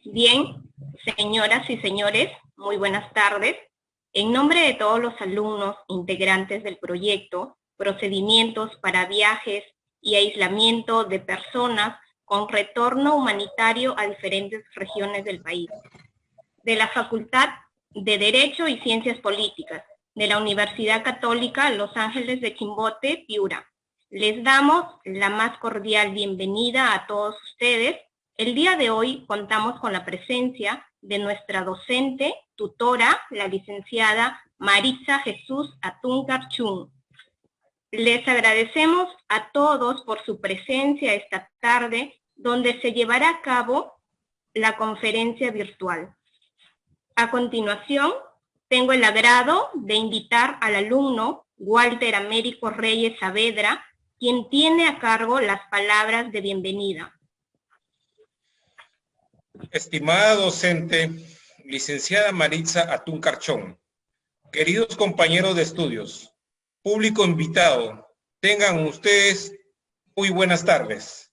Bien, señoras y señores, muy buenas tardes. En nombre de todos los alumnos integrantes del proyecto Procedimientos para Viajes y Aislamiento de Personas con Retorno Humanitario a diferentes regiones del país, de la Facultad de Derecho y Ciencias Políticas, de la Universidad Católica Los Ángeles de Chimbote, Piura. Les damos la más cordial bienvenida a todos ustedes. El día de hoy contamos con la presencia de nuestra docente, tutora, la licenciada Maritza Jesús Atúncar Chun. Les agradecemos a todos por su presencia esta tarde, donde se llevará a cabo la conferencia virtual. A continuación, tengo el agrado de invitar al alumno Walter Américo Reyes Saavedra, quien tiene a cargo las palabras de bienvenida. Estimada docente, licenciada Maritza Atúncar Chun, queridos compañeros de estudios, público invitado, tengan ustedes muy buenas tardes.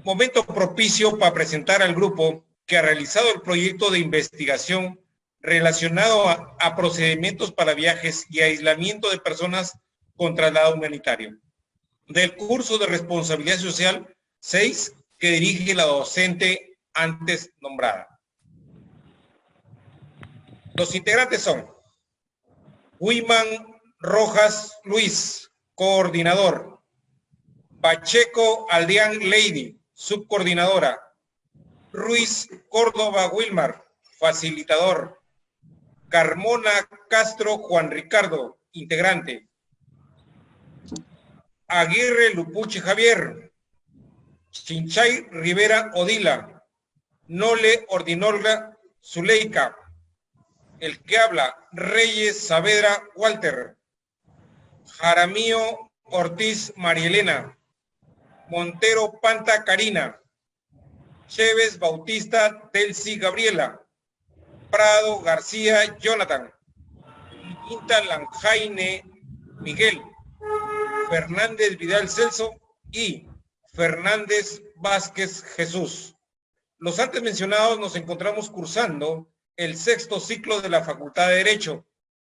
Momento propicio para presentar al grupo que ha realizado el proyecto de investigación relacionado a procedimientos para viajes y aislamiento de personas con traslado humanitario, del curso de Responsabilidad Social 6 que dirige la docente antes nombrada. Los integrantes son Wiman Rojas Luis, coordinador; Pacheco Aldeán Lady, subcoordinadora; Ruiz Córdoba Wilmar, facilitador; Carmona Castro Juan Ricardo, integrante; Aguirre Lupuche Javier; Chinchay Rivera Odila; Nole Ordinolga Zuleika; el que habla, Reyes Saavedra Walter; Jaramillo Ortiz Marielena; Montero Panta Karina; Chévez Bautista Delcy Gabriela; Prado García Jonathan; Quinta Lanjaine Miguel; Fernández Vidal Celso y Fernández Vázquez Jesús. Los antes mencionados nos encontramos cursando el sexto ciclo de la Facultad de Derecho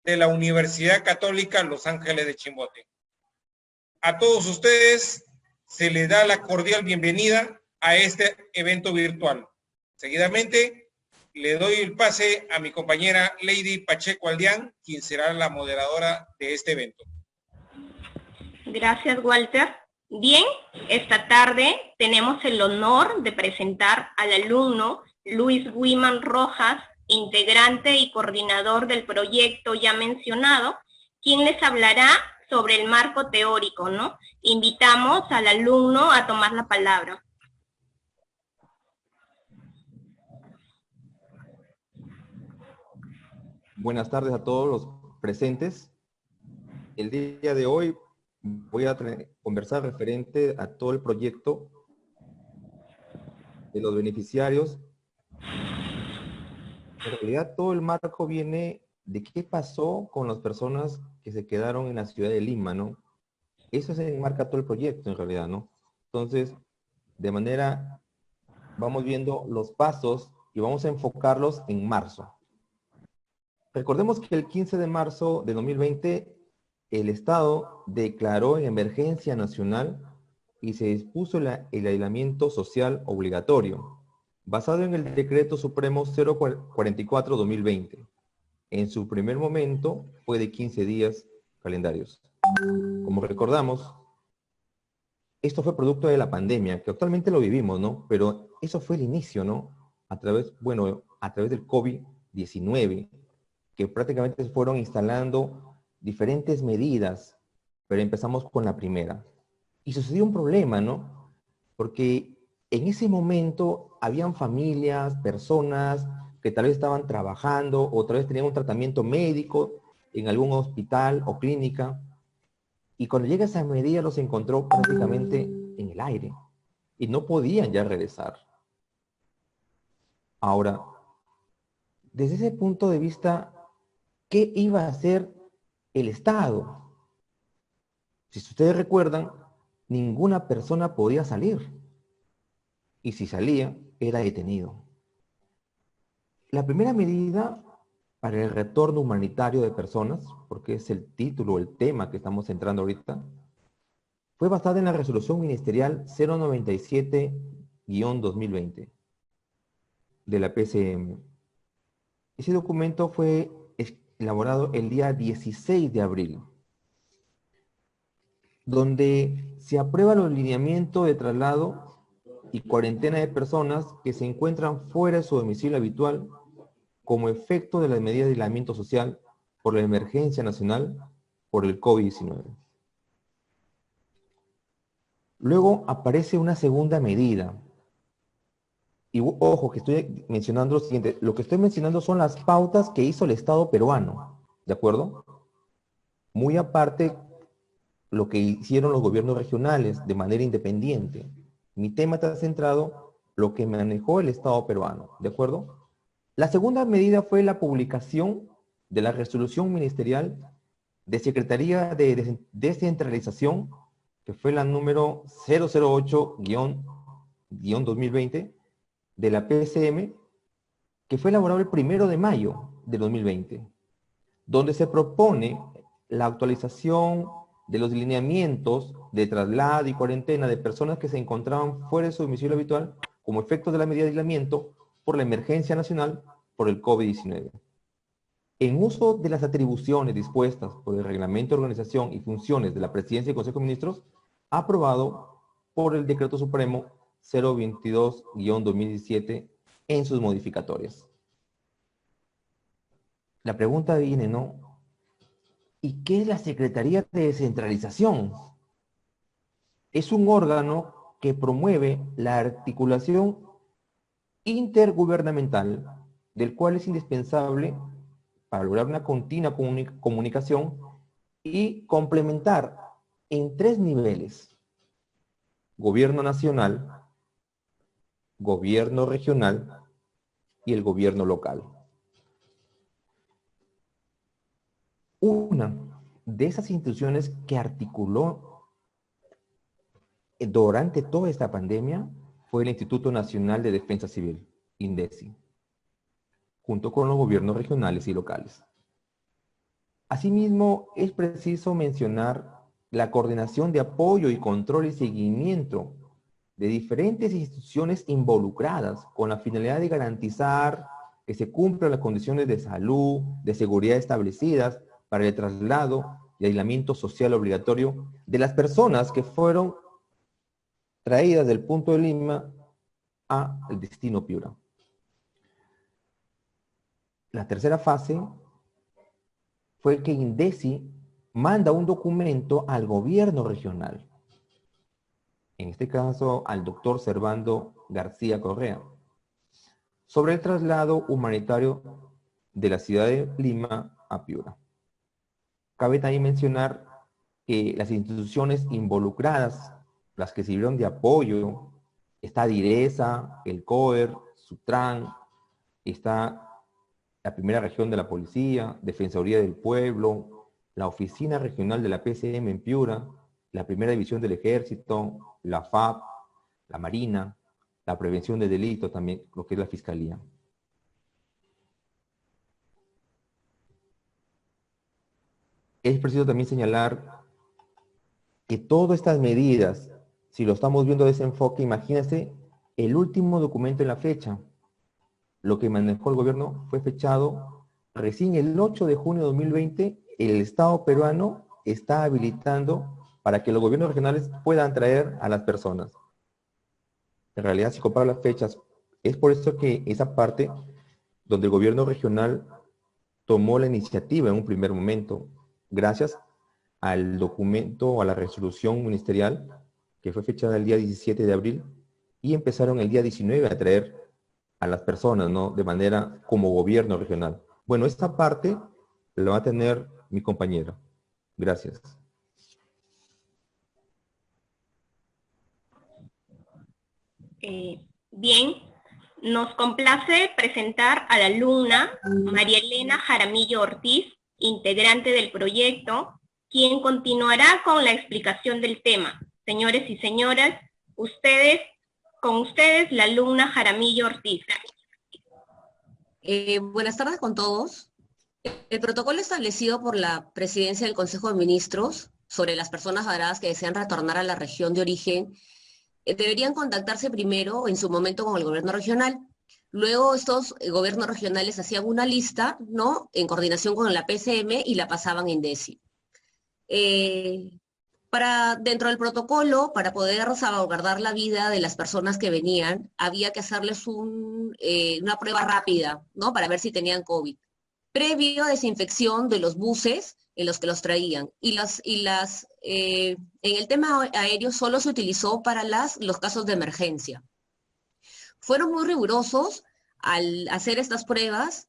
de la Universidad Católica Los Ángeles de Chimbote. A todos ustedes se les da la cordial bienvenida a este evento virtual. Seguidamente le doy el pase a mi compañera Lady Pacheco Aldeán, quien será la moderadora de este evento. Gracias, Walter. Bien, esta tarde tenemos el honor de presentar al alumno Luis Wiman Rojas, integrante y coordinador del proyecto ya mencionado, quien les hablará sobre el marco teórico, ¿no? Invitamos al alumno a tomar la palabra. Buenas tardes a todos los presentes. El día de hoy voy a conversar referente a todo el proyecto de los beneficiarios. En realidad todo el marco viene de qué pasó con las personas que se quedaron en la ciudad de Lima, ¿no? Eso se enmarca todo el proyecto en realidad, ¿no? Entonces, de manera, vamos viendo los pasos y vamos a enfocarlos en marzo. Recordemos que el 15 de marzo de 2020, el Estado declaró en emergencia nacional y se dispuso el aislamiento social obligatorio, basado en el Decreto Supremo 044-2020. En su primer momento fue de 15 días calendarios. Como recordamos, esto fue producto de la pandemia, que actualmente lo vivimos, ¿no? Pero eso fue el inicio, ¿no? A través del COVID-19, que prácticamente se fueron instalando diferentes medidas, pero empezamos con la primera. Y sucedió un problema, ¿no? Porque en ese momento habían familias, personas que tal vez estaban trabajando o tal vez tenían un tratamiento médico en algún hospital o clínica, y cuando llega esa medida los encontró prácticamente en el aire y no podían ya regresar. Ahora, desde ese punto de vista, ¿qué iba a hacer el Estado? Si ustedes recuerdan, ninguna persona podía salir. Y si salía, era detenido. La primera medida para el retorno humanitario de personas, porque es el título, el tema que estamos centrando ahorita, fue basada en la resolución ministerial 097-2020 de la PCM. Ese documento fue elaborado el día 16 de abril, donde se aprueba los lineamientos de traslado y cuarentena de personas que se encuentran fuera de su domicilio habitual como efecto de las medidas de aislamiento social por la emergencia nacional por el COVID-19. Luego aparece una segunda medida. Y ojo, que estoy mencionando lo siguiente. Lo que estoy mencionando son las pautas que hizo el Estado peruano, ¿de acuerdo? Muy aparte, lo que hicieron los gobiernos regionales de manera independiente. Mi tema está centrado en lo que manejó el Estado peruano, ¿de acuerdo? La segunda medida fue la publicación de la resolución ministerial de Secretaría de Descentralización, que fue la número 008-2020 de la PCM, que fue elaborado el 1 de mayo de 2020, donde se propone la actualización de los lineamientos de traslado y cuarentena de personas que se encontraban fuera de su domicilio habitual como efecto de la medida de aislamiento por la emergencia nacional por el COVID-19. En uso de las atribuciones dispuestas por el Reglamento de Organización y Funciones de la Presidencia y Consejo de Ministros, aprobado por el Decreto Supremo 022-2017 en sus modificatorias. La pregunta viene, ¿no? ¿Y qué es la Secretaría de Descentralización? Es un órgano que promueve la articulación intergubernamental, del cual es indispensable para lograr una continua comunicación y complementar en 3 niveles: gobierno nacional, gobierno regional y el gobierno local. Una de esas instituciones que articuló durante toda esta pandemia fue el Instituto Nacional de Defensa Civil, INDECI, junto con los gobiernos regionales y locales. Asimismo, es preciso mencionar la coordinación de apoyo y control y seguimiento de diferentes instituciones involucradas con la finalidad de garantizar que se cumplan las condiciones de salud, de seguridad establecidas para el traslado y aislamiento social obligatorio de las personas que fueron traídas del punto de Lima al destino Piura. La tercera fase fue que INDECI manda un documento al gobierno regional, en este caso al doctor Servando García Correa, sobre el traslado humanitario de la ciudad de Lima a Piura. Cabe también mencionar que las instituciones involucradas, las que sirvieron de apoyo, está DIRESA, el COER, SUTRAN, está la primera región de la policía, Defensoría del Pueblo, la oficina regional de la PCM en Piura, la primera división del ejército, la FAP, la Marina, la prevención de delitos también, lo que es la Fiscalía. Es preciso también señalar que todas estas medidas, si lo estamos viendo de ese enfoque, imagínense el último documento en la fecha. Lo que manejó el gobierno fue fechado recién el 8 de junio de 2020. El Estado peruano está habilitando para que los gobiernos regionales puedan traer a las personas. En realidad, si compara las fechas, es por eso que esa parte donde el gobierno regional tomó la iniciativa en un primer momento, gracias al documento, a la resolución ministerial, que fue fechada el día 17 de abril, y empezaron el día 19 a traer a las personas, ¿no? De manera como gobierno regional. Bueno, esta parte la va a tener mi compañera. Gracias. Bien, nos complace presentar a la alumna María Elena Jaramillo Ortiz, integrante del proyecto, quien continuará con la explicación del tema. Señores y señoras, con ustedes, la alumna Jaramillo Ortiz. Buenas tardes con todos. El protocolo establecido por la Presidencia del Consejo de Ministros sobre las personas varadas que desean retornar a la región de origen deberían contactarse primero en su momento con el gobierno regional. Luego estos gobiernos regionales hacían una lista, ¿no? En coordinación con la PCM y la pasaban a INDECI. Dentro del protocolo, para poder salvaguardar la vida de las personas que venían, había que hacerles una prueba rápida, ¿no? Para ver si tenían COVID. Previo a desinfección de los buses en los que los traían. En el tema aéreo solo se utilizó para los casos de emergencia. Fueron muy rigurosos al hacer estas pruebas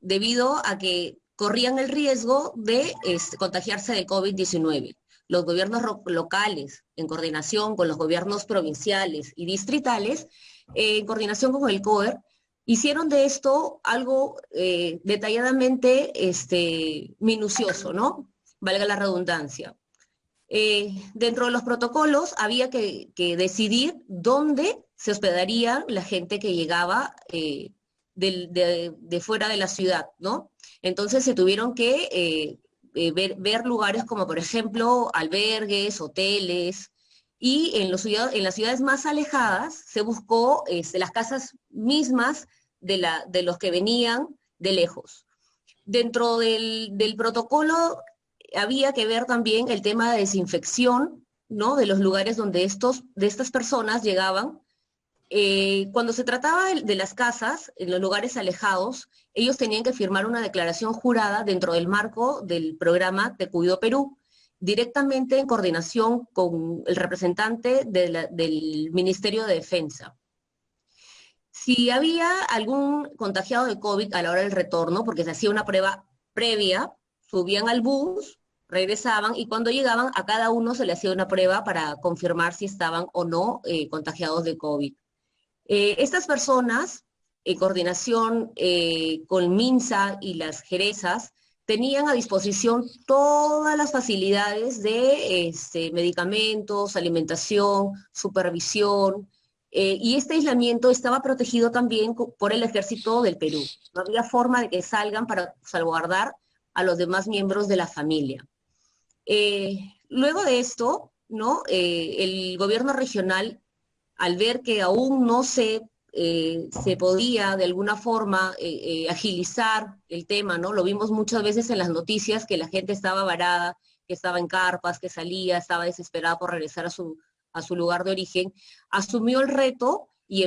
debido a que corrían el riesgo de contagiarse de COVID-19. Los gobiernos locales, en coordinación con los gobiernos provinciales y distritales, en coordinación con el COER, hicieron de esto algo detalladamente minucioso, ¿no? Valga la redundancia. Dentro de los protocolos había que decidir dónde se hospedaría la gente que llegaba de fuera de la ciudad, ¿no? Entonces se tuvieron que ver lugares como, por ejemplo, albergues, hoteles, y en las ciudades más alejadas se buscó las casas mismas de los que venían de lejos. Dentro del protocolo había que ver también el tema de desinfección, ¿no? De los lugares donde de estas personas llegaban. Cuando se trataba de las casas, en los lugares alejados, ellos tenían que firmar una declaración jurada dentro del marco del programa Te Cuido Perú, directamente en coordinación con el representante del Ministerio de Defensa. Si había algún contagiado de COVID a la hora del retorno, porque se hacía una prueba previa, subían al bus, regresaban y cuando llegaban a cada uno se le hacía una prueba para confirmar si estaban o no contagiados de COVID. Estas personas, en coordinación con MINSA y las Jerezas, tenían a disposición todas las facilidades de medicamentos, alimentación, supervisión, y este aislamiento estaba protegido también por el Ejército del Perú. No había forma de que salgan para salvaguardar a los demás miembros de la familia. Luego de esto, ¿no? El gobierno regional, al ver que aún no se podía de alguna forma agilizar el tema, ¿no? Lo vimos muchas veces en las noticias que la gente estaba varada, que estaba en carpas, que salía, estaba desesperada por regresar a su lugar de origen, asumió el reto y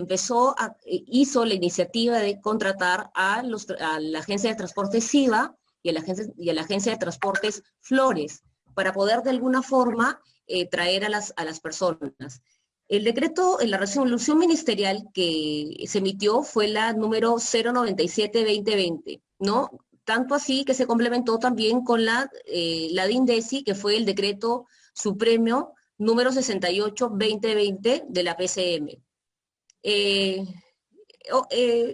hizo la iniciativa de contratar a la Agencia de Transportes SIVA y a la Agencia de Transportes Flores para poder de alguna forma traer a las personas. El decreto, la resolución ministerial que se emitió fue la número 097-2020, ¿no? Tanto así que se complementó también con la de INDECI, que fue el decreto supremo número 68-2020 de la PCM.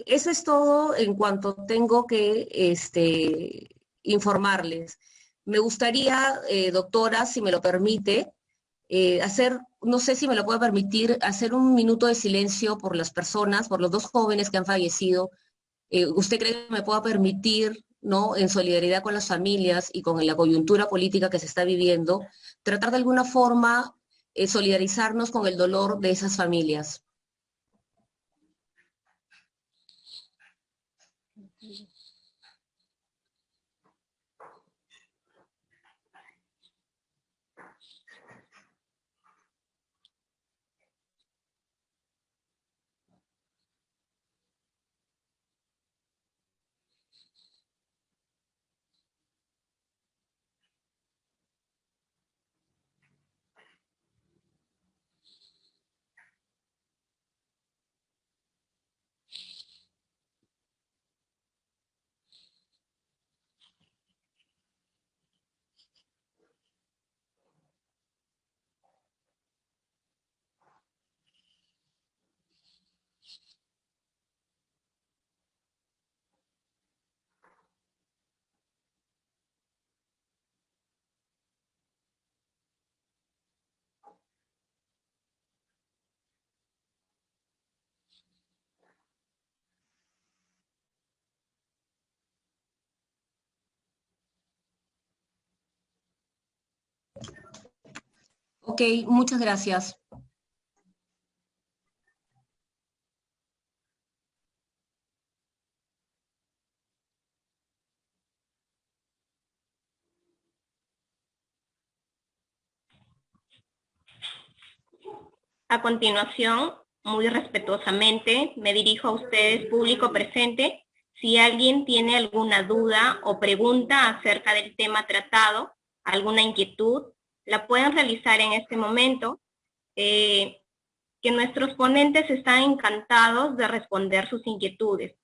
Eso es todo en cuanto tengo que informarles. Me gustaría, doctora, si me lo permite, no sé si me lo puede permitir, hacer un minuto de silencio por las personas, por los dos jóvenes que han fallecido. ¿Usted cree que me pueda permitir, ¿no? En solidaridad con las familias y con la coyuntura política que se está viviendo, tratar de alguna forma solidarizarnos con el dolor de esas familias? Ok, muchas gracias. A continuación, muy respetuosamente, me dirijo a ustedes, público presente. Si alguien tiene alguna duda o pregunta acerca del tema tratado, alguna inquietud, la pueden realizar en este momento, que nuestros ponentes están encantados de responder sus inquietudes.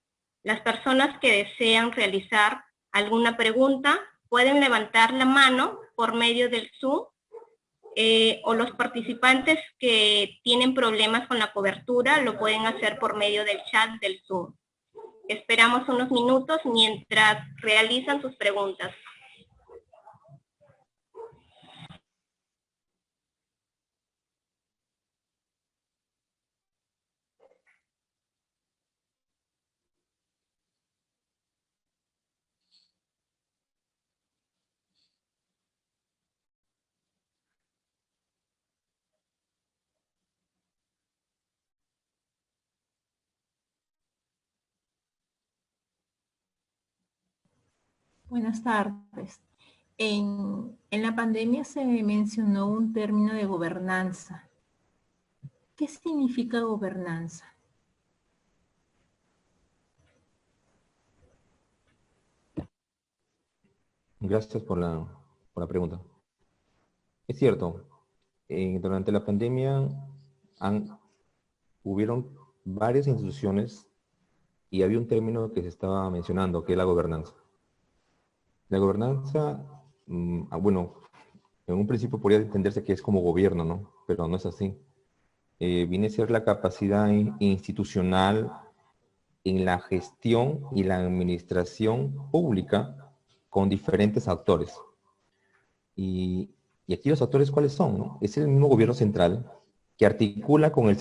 Las personas que desean realizar alguna pregunta pueden levantar la mano por medio del Zoom, o los participantes que tienen problemas con la cobertura lo pueden hacer por medio del chat del Zoom. Esperamos unos minutos mientras realizan sus preguntas. Buenas tardes. En la pandemia se mencionó un término de gobernanza. ¿Qué significa gobernanza? Gracias por la pregunta. Es cierto, durante la pandemia hubieron varias instituciones y había un término que se estaba mencionando, que es la gobernanza. La gobernanza, bueno, en un principio podría entenderse que es como gobierno, ¿no? Pero no es así. Viene a ser la capacidad institucional en la gestión y la administración pública con diferentes actores. Y aquí los actores, ¿cuáles son? ¿No? Es el mismo gobierno central que articula con el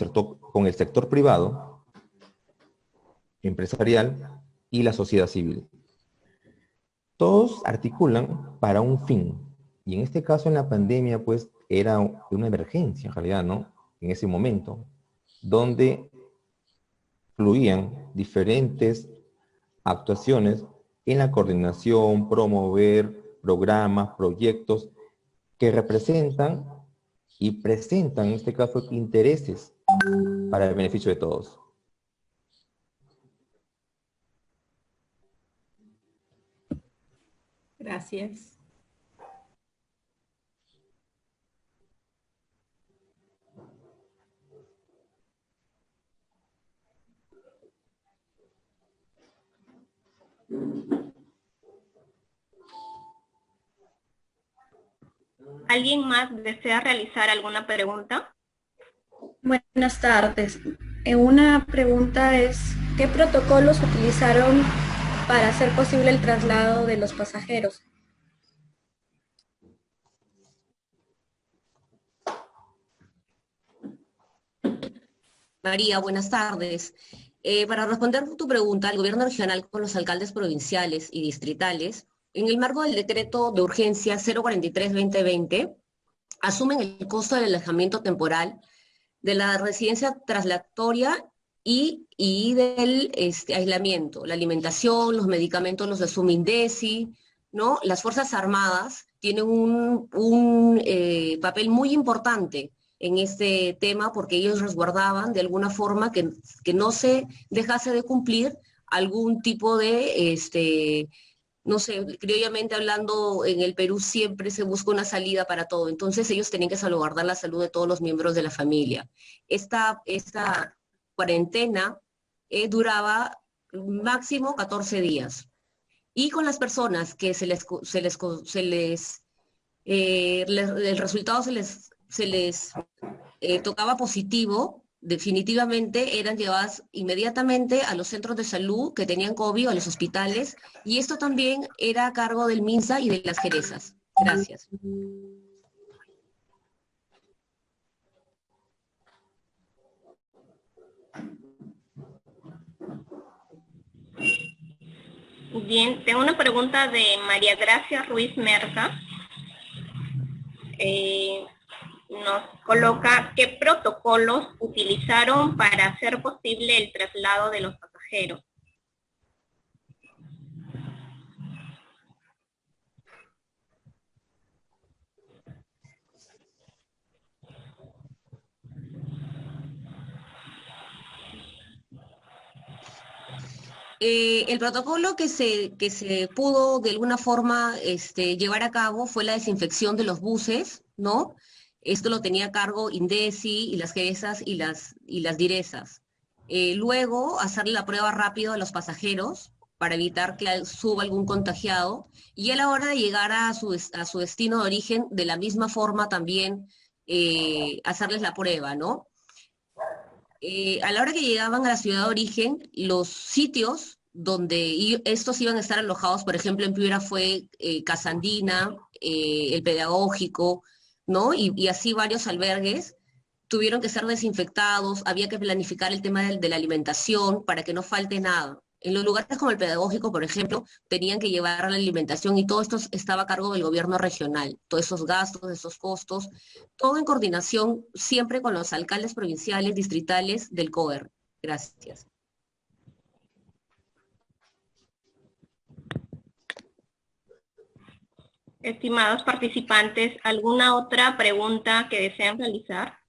sector privado, empresarial y la sociedad civil. Todos articulan para un fin. Y en este caso, en la pandemia, pues, era una emergencia, en realidad, ¿no? En ese momento, donde fluían diferentes actuaciones en la coordinación, promover programas, proyectos que representan y presentan, en este caso, intereses para el beneficio de todos. Gracias. ¿Alguien más desea realizar alguna pregunta? Buenas tardes. Una pregunta es, ¿qué protocolos utilizaron para hacer posible el traslado de los pasajeros? María, buenas tardes. Para responder tu pregunta, el gobierno regional con los alcaldes provinciales y distritales, en el marco del decreto de urgencia 043-2020, asumen el costo del alojamiento temporal, de la residencia traslatoria y del aislamiento, la alimentación, los medicamentos, los de Sumindesi, ¿no? Las Fuerzas Armadas tienen un papel muy importante en este tema porque ellos resguardaban de alguna forma que no se dejase de cumplir algún tipo de no sé, criollamente hablando, en el Perú siempre se busca una salida para todo, entonces ellos tenían que salvaguardar la salud de todos los miembros de la familia. Esta cuarentena duraba máximo 14 días. Y con las personas que el resultado se les tocaba positivo, definitivamente eran llevadas inmediatamente a los centros de salud que tenían COVID, a los hospitales, y esto también era a cargo del MINSA y de las Jeresas. Gracias. Bien, tengo una pregunta de María Gracia Ruiz Merca. nos coloca qué protocolos utilizaron para hacer posible el traslado de los pasajeros. El protocolo que se pudo de alguna forma llevar a cabo fue la desinfección de los buses, ¿no? Esto lo tenía a cargo INDECI y las GESAS y las DIRESAS. Luego, hacerle la prueba rápido a los pasajeros para evitar que suba algún contagiado, y a la hora de llegar a su destino de origen, de la misma forma también hacerles la prueba, ¿no? A la hora que llegaban a la ciudad de origen, los sitios donde estos iban a estar alojados, por ejemplo, en Piura fue Casa Andina, el Pedagógico, ¿no? Y así varios albergues tuvieron que ser desinfectados, había que planificar el tema de la alimentación para que no falte nada. En los lugares como el Pedagógico, por ejemplo, tenían que llevar la alimentación y todo esto estaba a cargo del gobierno regional, todos esos gastos, esos costos, todo en coordinación siempre con los alcaldes provinciales, distritales del COER. Gracias. Estimados participantes, ¿alguna otra pregunta que desean realizar?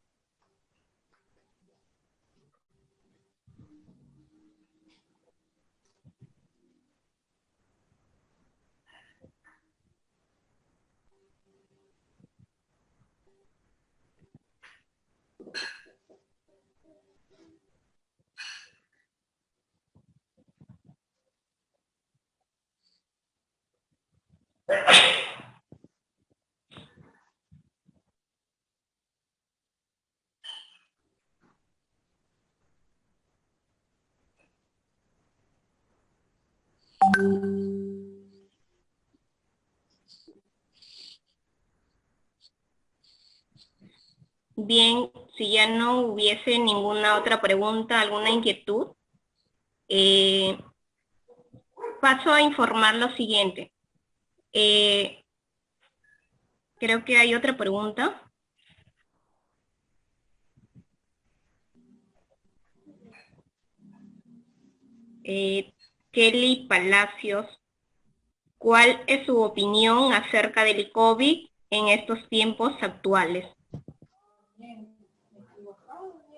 Bien, si ya no hubiese ninguna otra pregunta, alguna inquietud, paso a informar lo siguiente. Creo que hay otra pregunta. Kelly Palacios, ¿cuál es su opinión acerca del COVID en estos tiempos actuales?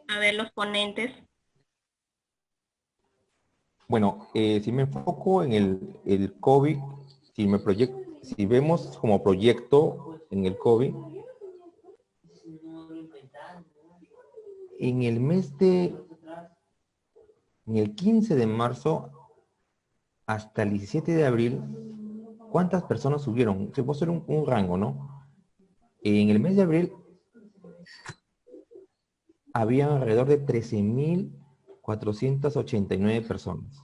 A ver, los ponentes. Bueno, si me enfoco en el COVID, si vemos como proyecto en el COVID, en el 15 de marzo hasta el 17 de abril, ¿cuántas personas subieron? Se puede hacer un rango, ¿no? En el mes de abril había alrededor de 13.489 personas.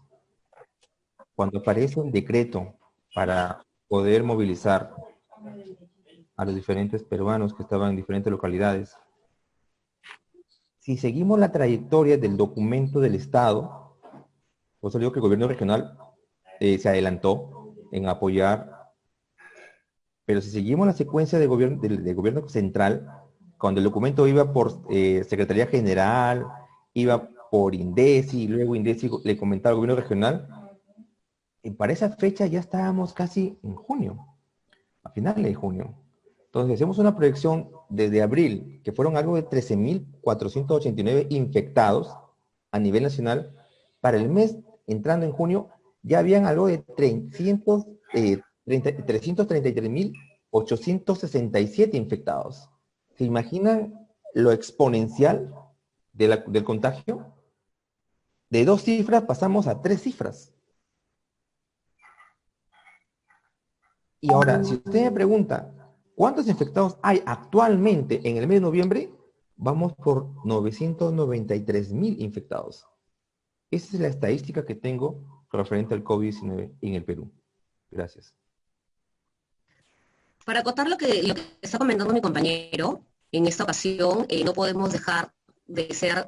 Cuando aparece un decreto para poder movilizar a los diferentes peruanos que estaban en diferentes localidades, si seguimos la trayectoria del documento del Estado, por eso digo que el gobierno regional se adelantó en apoyar, pero si seguimos la secuencia del gobierno central, cuando el documento iba por Secretaría General, iba por INDECI, y luego INDECI le comentaba al gobierno regional, para esa fecha ya estábamos casi en junio, a finales de junio. Entonces hacemos una proyección desde abril, que fueron algo de 13.489 infectados a nivel nacional. Para el mes, entrando en junio, ya habían algo de 333.867 infectados. ¿Se imaginan lo exponencial del contagio? De 2 cifras pasamos a 3 cifras. Y ahora, si usted me pregunta, ¿cuántos infectados hay actualmente en el mes de noviembre? Vamos por 993.000 infectados. Esa es la estadística que tengo referente al COVID-19 en el Perú. Gracias. Para acotar lo que está comentando mi compañero, en esta ocasión no podemos dejar de ser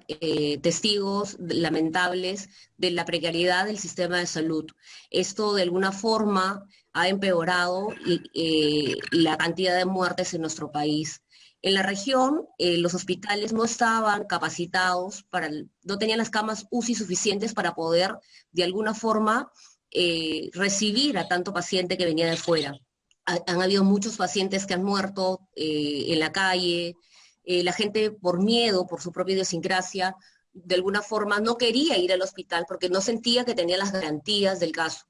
testigos lamentables de la precariedad del sistema de salud. Esto de alguna forma ha empeorado la cantidad de muertes en nuestro país. En la región, los hospitales no estaban capacitados, no tenían las camas UCI suficientes para poder, de alguna forma, recibir a tanto paciente que venía de fuera. Han habido muchos pacientes que han muerto en la calle, la gente por miedo, por su propia idiosincrasia, de alguna forma no quería ir al hospital porque no sentía que tenía las garantías del caso.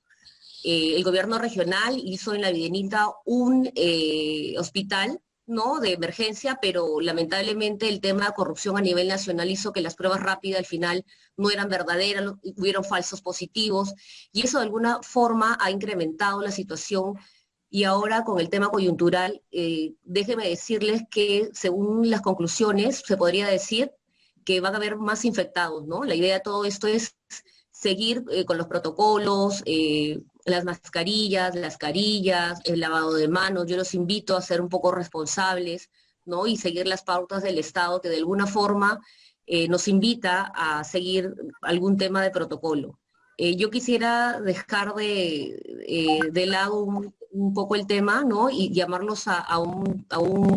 El gobierno regional hizo en la Videnita un hospital, ¿no?, de emergencia, pero lamentablemente el tema de corrupción a nivel nacional hizo que las pruebas rápidas al final no eran verdaderas, hubieron falsos positivos, y eso de alguna forma ha incrementado la situación. Y ahora con el tema coyuntural, déjenme decirles que según las conclusiones se podría decir que van a haber más infectados, ¿no? La idea de todo esto es seguir con los protocolos, las mascarillas, las carillas, el lavado de manos. Yo los invito a ser un poco responsables, ¿no? Y seguir las pautas del Estado que de alguna forma nos invita a seguir algún tema de protocolo. Yo quisiera dejar de lado un poco el tema, ¿no? Y llamarnos a un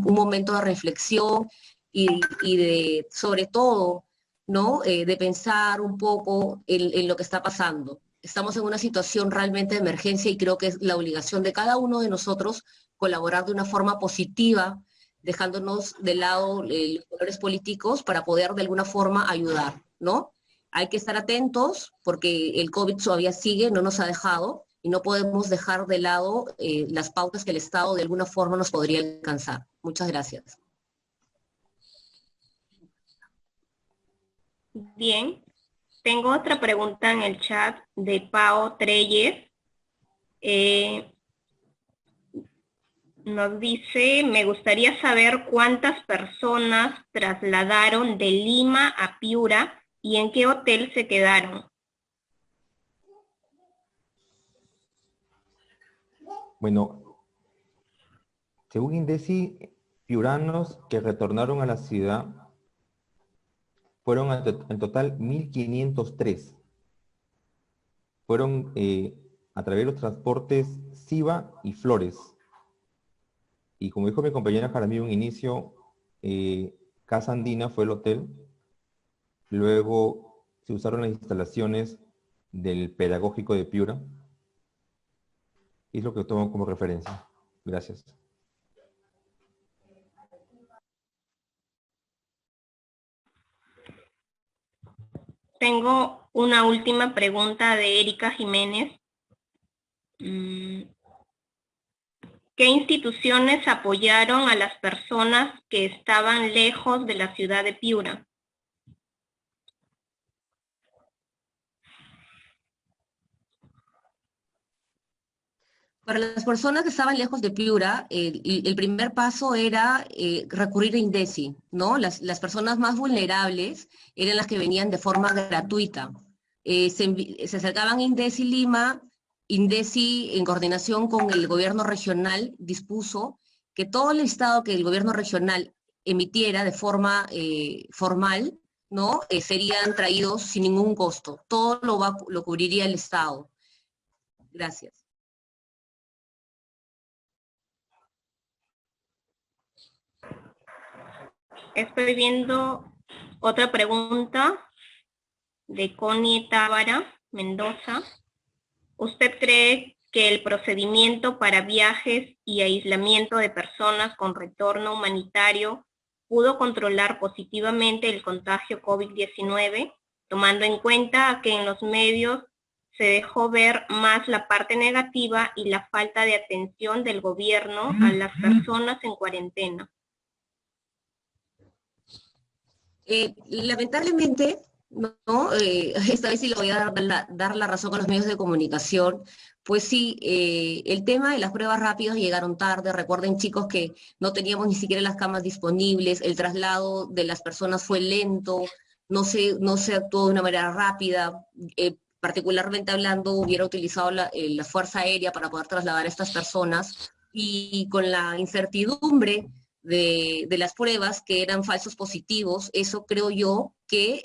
momento de reflexión y de, sobre todo, ¿no? De pensar un poco en lo que está pasando. Estamos en una situación realmente de emergencia y creo que es la obligación de cada uno de nosotros colaborar de una forma positiva, dejándonos de lado los colores políticos para poder de alguna forma ayudar, ¿no? Hay que estar atentos porque el COVID todavía sigue, no nos ha dejado y no podemos dejar de lado las pautas que el Estado de alguna forma nos podría alcanzar. Muchas gracias. Bien, tengo otra pregunta en el chat de Pao Treyes. Nos dice, me gustaría saber cuántas personas trasladaron de Lima a Piura y en qué hotel se quedaron. Bueno, según INDECI, piuranos que retornaron a la ciudad fueron en total 1.503. Fueron a través de los transportes Siva y Flores. Y como dijo mi compañera Jaramillo en inicio, Casa Andina fue el hotel. Luego se usaron las instalaciones del Pedagógico de Piura. Y es lo que tomo como referencia. Gracias. Tengo una última pregunta de Erika Jiménez. ¿Qué instituciones apoyaron a las personas que estaban lejos de la ciudad de Piura? Para las personas que estaban lejos de Piura, el primer paso era recurrir a INDECI, ¿no? Las personas más vulnerables eran las que venían de forma gratuita. Se acercaban a INDECI Lima, INDECI en coordinación con el gobierno regional dispuso que todo el listado que el gobierno regional emitiera de forma formal, ¿no? Serían traídos sin ningún costo. Todo lo cubriría el Estado. Gracias. Estoy viendo otra pregunta de Connie Tábara Mendoza. ¿Usted cree que el procedimiento para viajes y aislamiento de personas con retorno humanitario pudo controlar positivamente el contagio COVID-19, tomando en cuenta que en los medios se dejó ver más la parte negativa y la falta de atención del gobierno a las personas en cuarentena? Lamentablemente, ¿no? Esta vez sí le voy a dar la razón a los medios de comunicación. Pues sí, el tema de las pruebas rápidas llegaron tarde. Recuerden, chicos, que no teníamos ni siquiera las camas disponibles, el traslado de las personas fue lento, no se actuó de una manera rápida. Particularmente hablando, hubiera utilizado la Fuerza Aérea para poder trasladar a estas personas, y con la incertidumbre de las pruebas que eran falsos positivos, eso creo yo que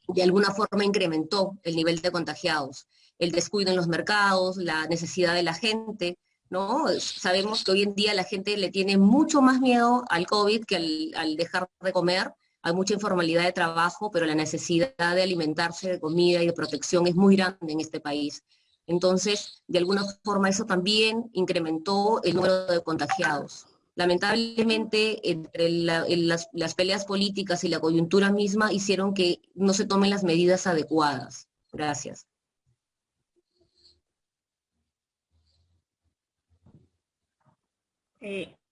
de alguna forma incrementó el nivel de contagiados. El descuido en los mercados, la necesidad de la gente, ¿no? Sabemos que hoy en día la gente le tiene mucho más miedo al COVID que al dejar de comer. Hay mucha informalidad de trabajo, pero la necesidad de alimentarse, de comida y de protección es muy grande en este país. Entonces, de alguna forma eso también incrementó el número de contagiados. Lamentablemente, entre las peleas políticas y la coyuntura misma hicieron que no se tomen las medidas adecuadas. Gracias.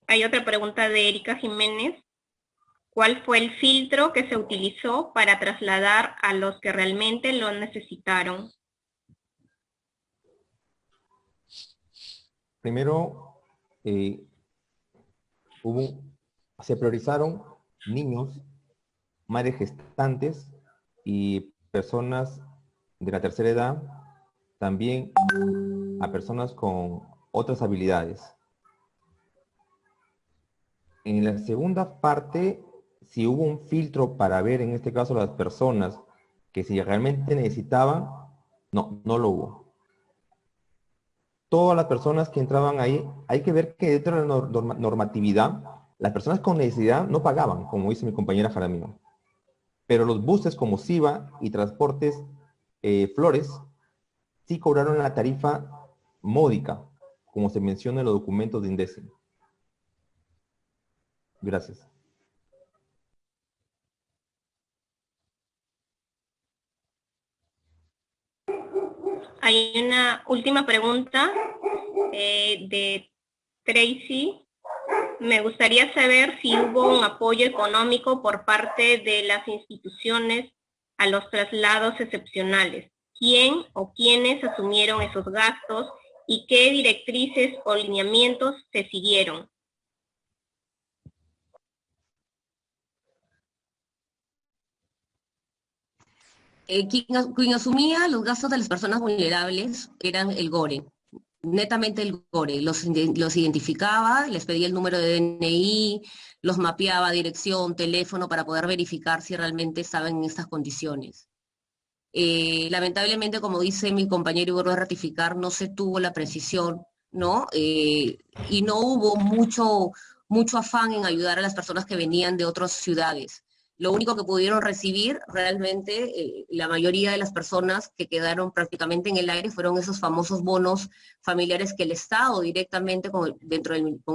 Hay otra pregunta de Erika Jiménez. ¿Cuál fue el filtro que se utilizó para trasladar a los que realmente lo necesitaron? Primero, se priorizaron niños, madres gestantes y personas de la tercera edad, también a personas con otras habilidades. En la segunda parte, si hubo un filtro para ver, en este caso, las personas que si realmente necesitaban, no lo hubo. Todas las personas que entraban ahí, hay que ver que dentro de la normatividad, las personas con necesidad no pagaban, como dice mi compañera Jaramillo. Pero los buses como SIVA y Transportes Flores sí cobraron la tarifa módica, como se menciona en los documentos de INDECI. Gracias. Hay una última pregunta de Tracy. Me gustaría saber si hubo un apoyo económico por parte de las instituciones a los traslados excepcionales. ¿Quién o quiénes asumieron esos gastos y qué directrices o lineamientos se siguieron? Quien asumía los gastos de las personas vulnerables eran el GORE, netamente el GORE. Los identificaba, les pedía el número de DNI, los mapeaba, dirección, teléfono, para poder verificar si realmente estaban en estas condiciones. Lamentablemente, como dice mi compañero y vuelvo a ratificar, no se tuvo la precisión, ¿no? Y no hubo mucho afán en ayudar a las personas que venían de otras ciudades. Lo único que pudieron recibir realmente, la mayoría de las personas que quedaron prácticamente en el aire fueron esos famosos bonos familiares que el Estado directamente con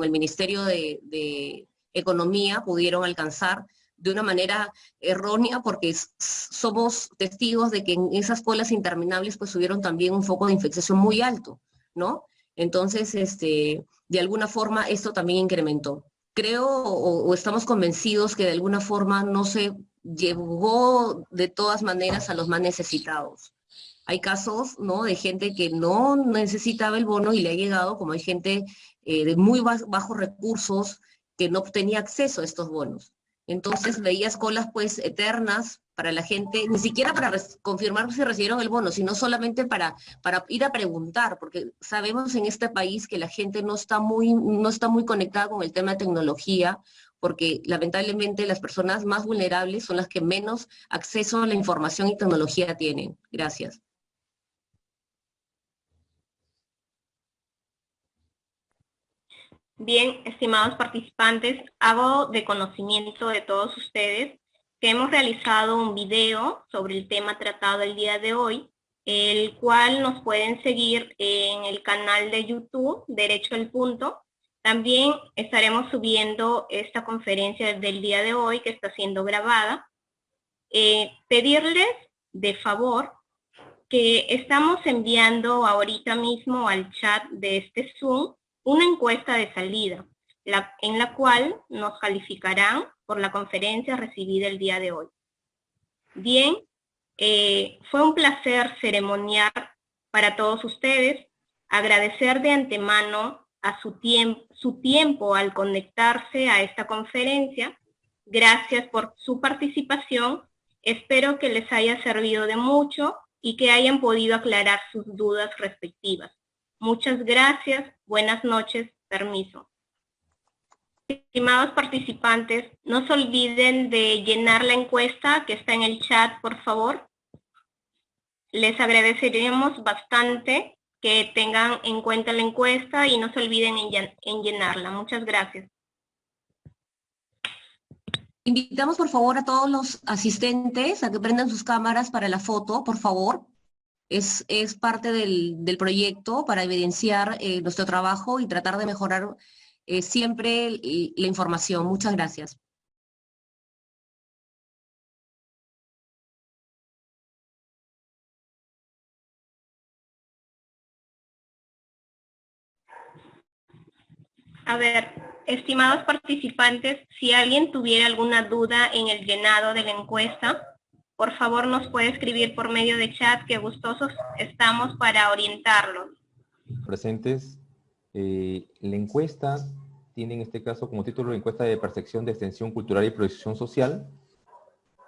el Ministerio de Economía pudieron alcanzar de una manera errónea, porque somos testigos de que en esas colas interminables pues tuvieron también un foco de infección muy alto, ¿no? Entonces, de alguna forma esto también incrementó. Creo o estamos convencidos que de alguna forma no se llegó de todas maneras a los más necesitados. Hay casos, ¿no?, de gente que no necesitaba el bono y le ha llegado, como hay gente de muy bajos recursos que no tenía acceso a estos bonos. Entonces veías colas pues eternas para la gente, ni siquiera para confirmar si recibieron el bono, sino solamente para ir a preguntar, porque sabemos en este país que la gente no está muy conectada con el tema de tecnología, porque lamentablemente las personas más vulnerables son las que menos acceso a la información y tecnología tienen. Gracias. Bien, estimados participantes, hago de conocimiento de todos ustedes que hemos realizado un video sobre el tema tratado el día de hoy, el cual nos pueden seguir en el canal de YouTube, Derecho al Punto. También estaremos subiendo esta conferencia del día de hoy, que está siendo grabada. Pedirles, de favor, que estamos enviando ahorita mismo al chat de este Zoom una encuesta de salida, en la cual nos calificarán por la conferencia recibida el día de hoy. Bien, fue un placer ceremoniar para todos ustedes, agradecer de antemano a su tiempo al conectarse a esta conferencia. Gracias por su participación, espero que les haya servido de mucho y que hayan podido aclarar sus dudas respectivas. Muchas gracias, buenas noches, permiso. Estimados participantes, no se olviden de llenar la encuesta que está en el chat, por favor. Les agradeceríamos bastante que tengan en cuenta la encuesta y no se olviden en llenarla. Muchas gracias. Invitamos por favor a todos los asistentes a que prendan sus cámaras para la foto, por favor. Es parte del proyecto para evidenciar nuestro trabajo y tratar de mejorar siempre la información. Muchas gracias. A ver, estimados participantes, si alguien tuviera alguna duda en el llenado de la encuesta, por favor nos puede escribir por medio de chat, que gustosos estamos para orientarlos. Presentes, la encuesta tiene en este caso como título la encuesta de percepción de extensión cultural y proyección social.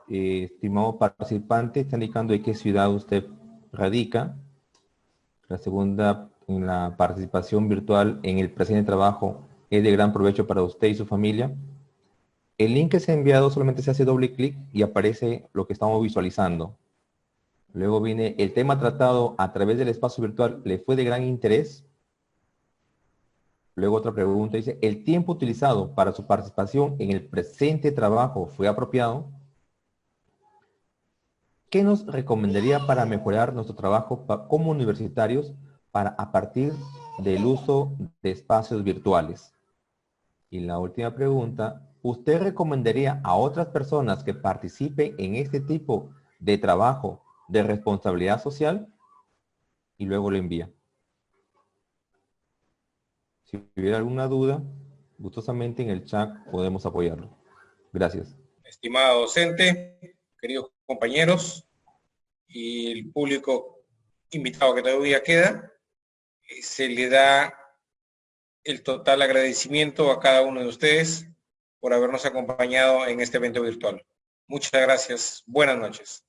Estimado participante, está indicando en qué ciudad usted radica. La segunda, en la participación virtual en el presente trabajo, es de gran provecho para usted y su familia. El link que se ha enviado solamente se hace doble clic y aparece lo que estamos visualizando. Luego viene el tema tratado a través del espacio virtual, ¿le fue de gran interés? Luego otra pregunta dice, ¿el tiempo utilizado para su participación en el presente trabajo fue apropiado? ¿Qué nos recomendaría para mejorar nuestro trabajo como universitarios a partir del uso de espacios virtuales? Y la última pregunta, ¿usted recomendaría a otras personas que participen en este tipo de trabajo de responsabilidad social? Y luego lo envía. Si hubiera alguna duda, gustosamente en el chat podemos apoyarlo. Gracias. Estimado docente, queridos compañeros y el público invitado que todavía queda, se le da el total agradecimiento a cada uno de ustedes por habernos acompañado en este evento virtual. Muchas gracias. Buenas noches.